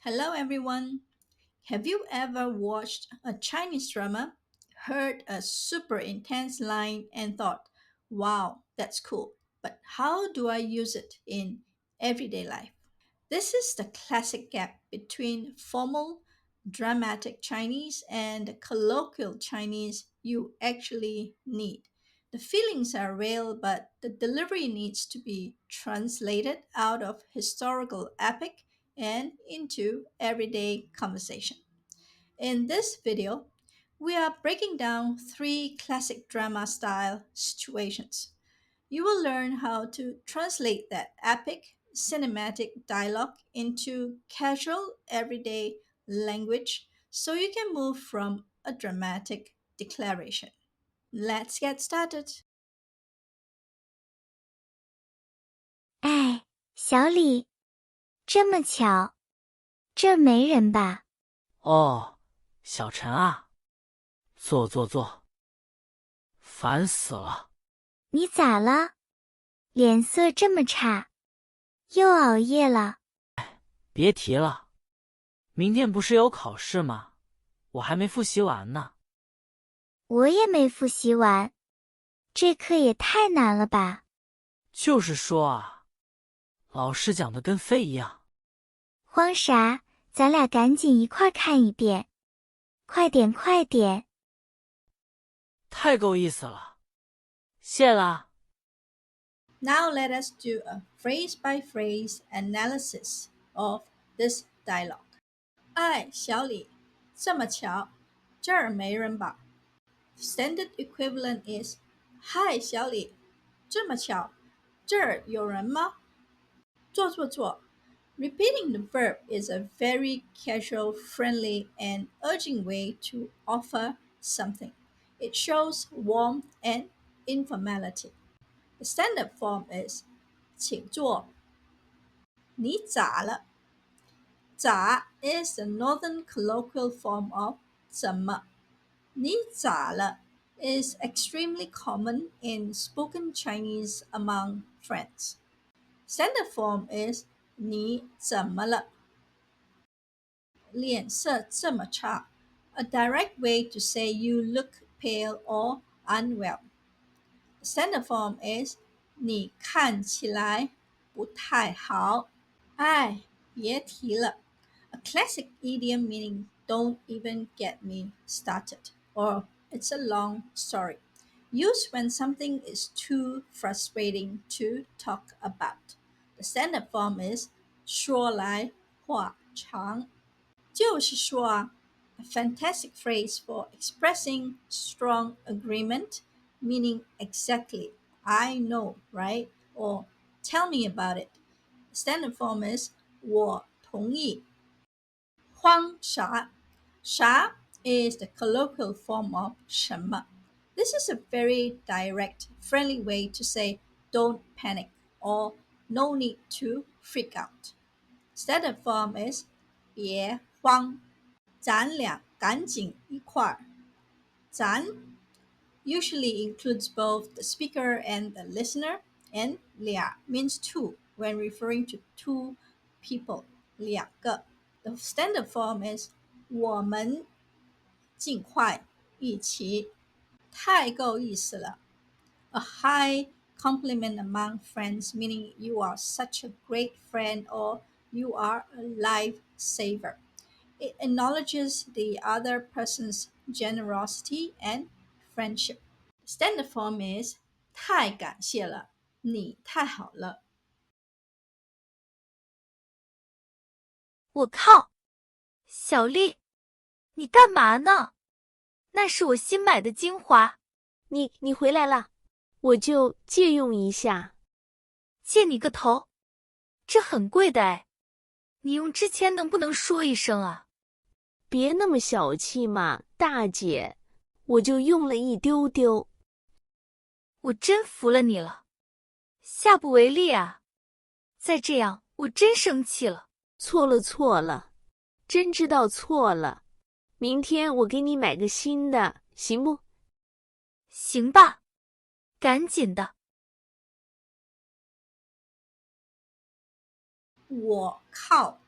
Hello, everyone. Have you ever watched a Chinese drama, heard a super intense line, and thought, wow, that's cool, but how do I use it in everyday life? This is the classic gap between formal, dramatic Chinese and colloquial Chinese you actually need. The feelings are real, but the delivery needs to be translated out of historical epic and into everyday conversation. In this video, we are breaking down three classic drama style situations. You will learn how to translate that epic cinematic dialogue into casual everyday language so you can move from a dramatic declaration. Let's get started. 哎，小李，这么巧，这儿没人吧？哦，小陈啊，坐。烦死了！你咋了？脸色这么差，又熬夜了？别提了，明天不是有考试吗？我还没复习完呢。我也没复习完，这课也太难了吧？就是说啊，老师讲的跟飞一样。慌啥？咱俩赶紧一块儿看一遍，快点快点！太够意思了，谢啦。Now let us do a phrase by phrase analysis of this dialogue. 哎，小李，这么巧，这儿没人吧？Standard equivalent is Hi 小李，这么巧，这儿有人吗？坐。Repeating the verb is a very casual, friendly, and urging way to offer something. It shows warmth and informality. The standard form is 请坐。你咋了？咋 is the northern colloquial form of 怎么。你咋了 is extremely common in spoken Chinese among friends. Standard form is 你怎么了？脸色这么差 a direct way to say you look pale or unwell. Standard form is 你看起来不太好。哎，别提了。A classic idiom meaning don't even get me started or it's a long story. Used when something is too frustrating to talk about. The standard form is 说来话长。就是说啊，a fantastic phrase for expressing strong agreement, meaning exactly, I know, right? Or tell me about it. Standard form is 我同意。慌啥？啥 is the colloquial form of 什么。This is a very direct, friendly way to say don't panic or no need to freak out. Standard form is 别慌。咱俩赶紧一块儿。咱 usually includes both the speaker and the listener, and 俩 means two when referring to two people, 两个。The standard form is 我们尽快一起。太够意思了。A high compliment among friends, meaning you are such a great friend or you are a lifesaver. It acknowledges the other person's generosity and friendship. Standard form is 太感谢了，你太好了。我靠，小丽，你干嘛呢？那是我新买的精华，你回来了，我就借用一下。借你个头，这很贵的哎，你用之前能不能说一声啊？别那么小气嘛，大姐，我就用了一丢丢。我真服了你了，下不为例啊！再这样，我真生气了。错了，真知道错了。明天我给你买个新的，行不？行吧，赶紧的。我靠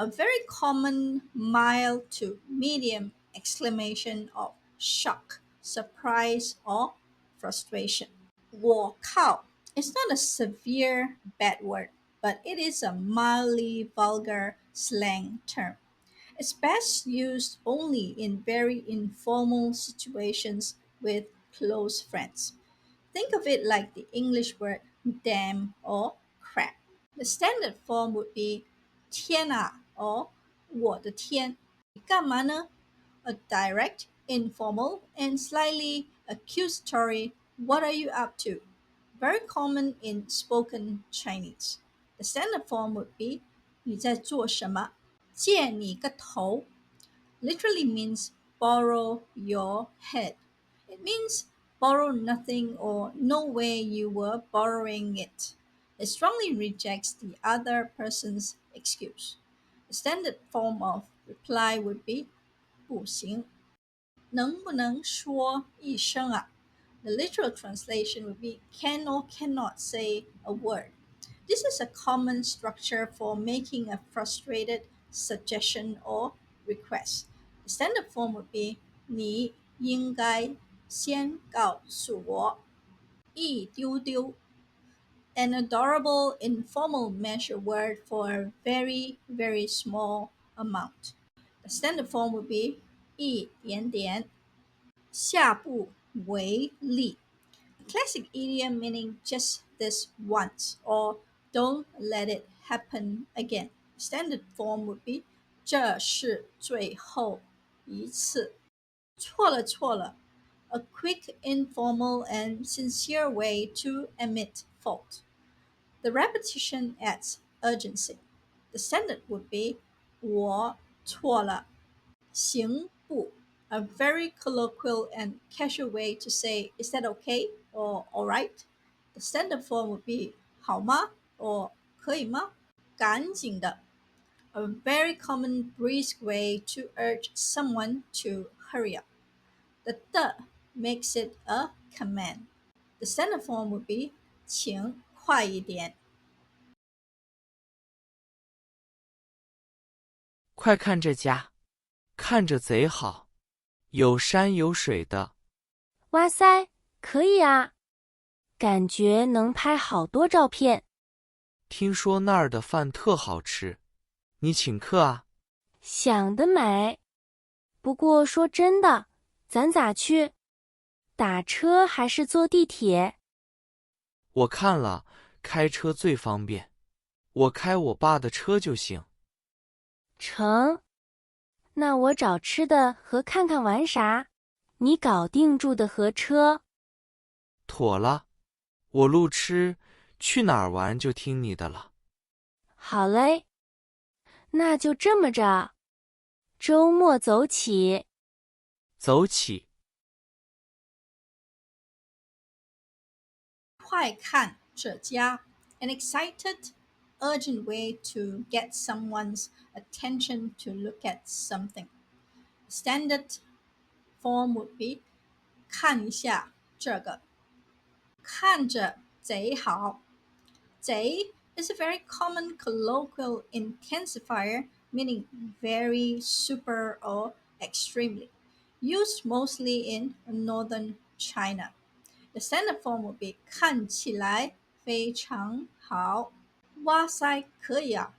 A very common mild to medium exclamation of shock, surprise, or frustration. 我靠 is not a severe bad word, but it is a mildly vulgar slang term. It's best used only in very informal situations with close friends. Think of it like the English word damn or crap. The standard form would be 天啊 or 我的天，你干嘛呢? A direct, informal, and slightly accusatory what are you up to? Very common in spoken Chinese. The standard form would be 你在做什么?借你个头 literally means borrow your head. It means borrow nothing or no way you were borrowing it. It strongly rejects the other person's excuse. The standard form of reply would be 不行，能不能说一声啊? The literal translation would be can or cannot say a word. This is a common structure for making a frustrated suggestion or request. The standard form would be 你应该先告诉我一丢丢 an adorable informal measure word for a very, very small amount. The standard form would be 一点点下不为例 classic idiom meaning just this once or don't let it happen again. Standard form would be 这是最后一次。错了错了 a quick, informal, and sincere way to admit fault. The repetition adds urgency. The standard would be 我错了。行不 a very colloquial and casual way to say, is that okay or alright? The standard form would be 好吗 or 可以吗?赶紧的 a very common brisk way to urge someone to hurry up. The 的 makes it a command. The standard form would be 请快一点。快看这家，看着贼好，有山有水的。哇塞，可以啊，感觉能拍好多照片。听说那儿的饭特好吃，你请客啊？想得美。不过说真的，咱咋去？打车还是坐地铁？我看了，开车最方便，我开我爸的车就行。成，那我找吃的和看看玩啥，你搞定住的和车。妥了，我路痴，去哪儿玩就听你的了。好嘞，那就这么着，周末走起。走起。快看这家 an excited, urgent way to get someone's attention to look at something. Standard form would be 看一下这个，看着贼好。贼 is a very common colloquial intensifier meaning very, super, or extremely, used mostly in northern China. The standard form would be 看起来非常好。哇塞，可以啊！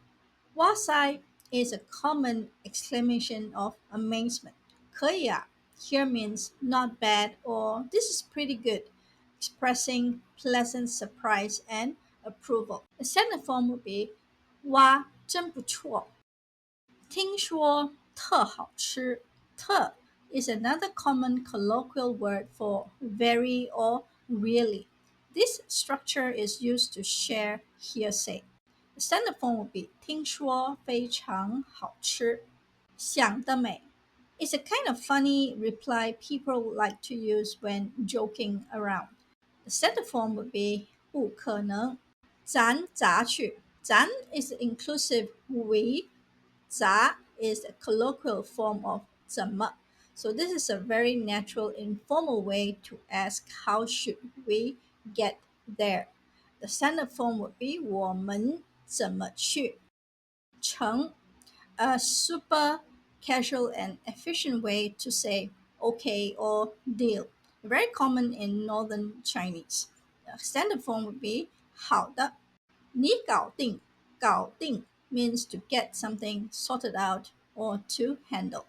哇塞 is a common exclamation of amazement. 可以啊 here means not bad or this is pretty good, expressing pleasant surprise and approval. The standard form would be 哇，真不错。听说特好吃，特 is another common colloquial word for very or really. This structure is used to share hearsay. The standard form would be 听说非常好吃。想得美 is a kind of funny reply people like to use when joking around. The standard form would be 不可能。咱咋去？咱 is inclusive we. 咋 is a colloquial form of 怎么. So this is a very natural, informal way to ask how should we get there. The standard form would be 我们怎么去？成 a super casual and efficient way to say okay or deal. Very common in northern Chinese. The standard form would be 好的,你搞定,搞定 means to get something sorted out or to handle.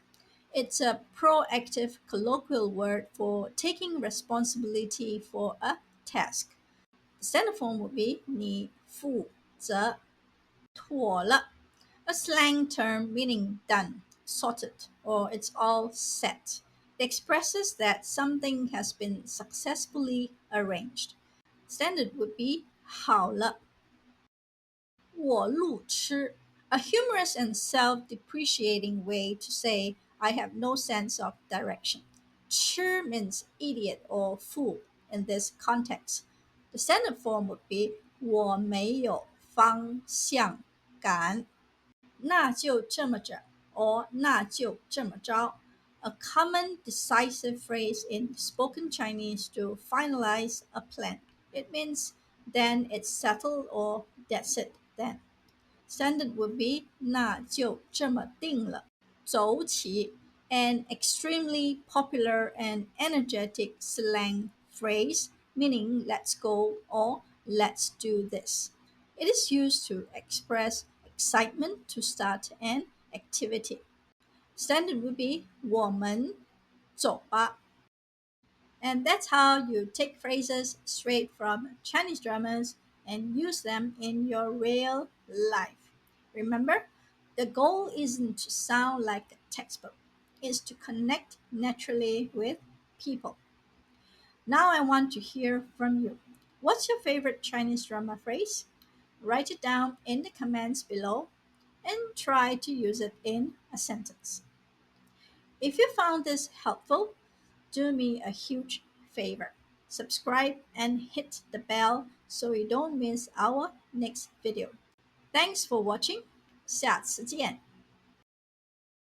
It's a proactive colloquial word for taking responsibility for a task. The standard form would be 你负责妥了, a slang term meaning done, sorted, or it's all set. It expresses that something has been successfully arranged. Standard would be 好了,我路痴, a humorous and self-depreciating way to say I have no sense of direction. 痴 means idiot or fool in this context. The standard form would be 我没有方向感。那就这么着 or 那就这么着, a common decisive phrase in spoken Chinese to finalize a plan. It means then it's settled or that's it then. Standard would be 那就这么定了。走起, an extremely popular and energetic slang phrase meaning let's go or let's do this. It is used to express excitement to start an activity. Standard would be 我们走吧. And that's how you take phrases straight from Chinese dramas and use them in your real life. Remember, the goal isn't to sound like a textbook, it's to connect naturally with people. Now I want to hear from you. What's your favorite Chinese drama phrase? Write it down in the comments below and try to use it in a sentence. If you found this helpful, do me a huge favor. Subscribe and hit the bell so you don't miss our next video. Thanks for watching. 下次见。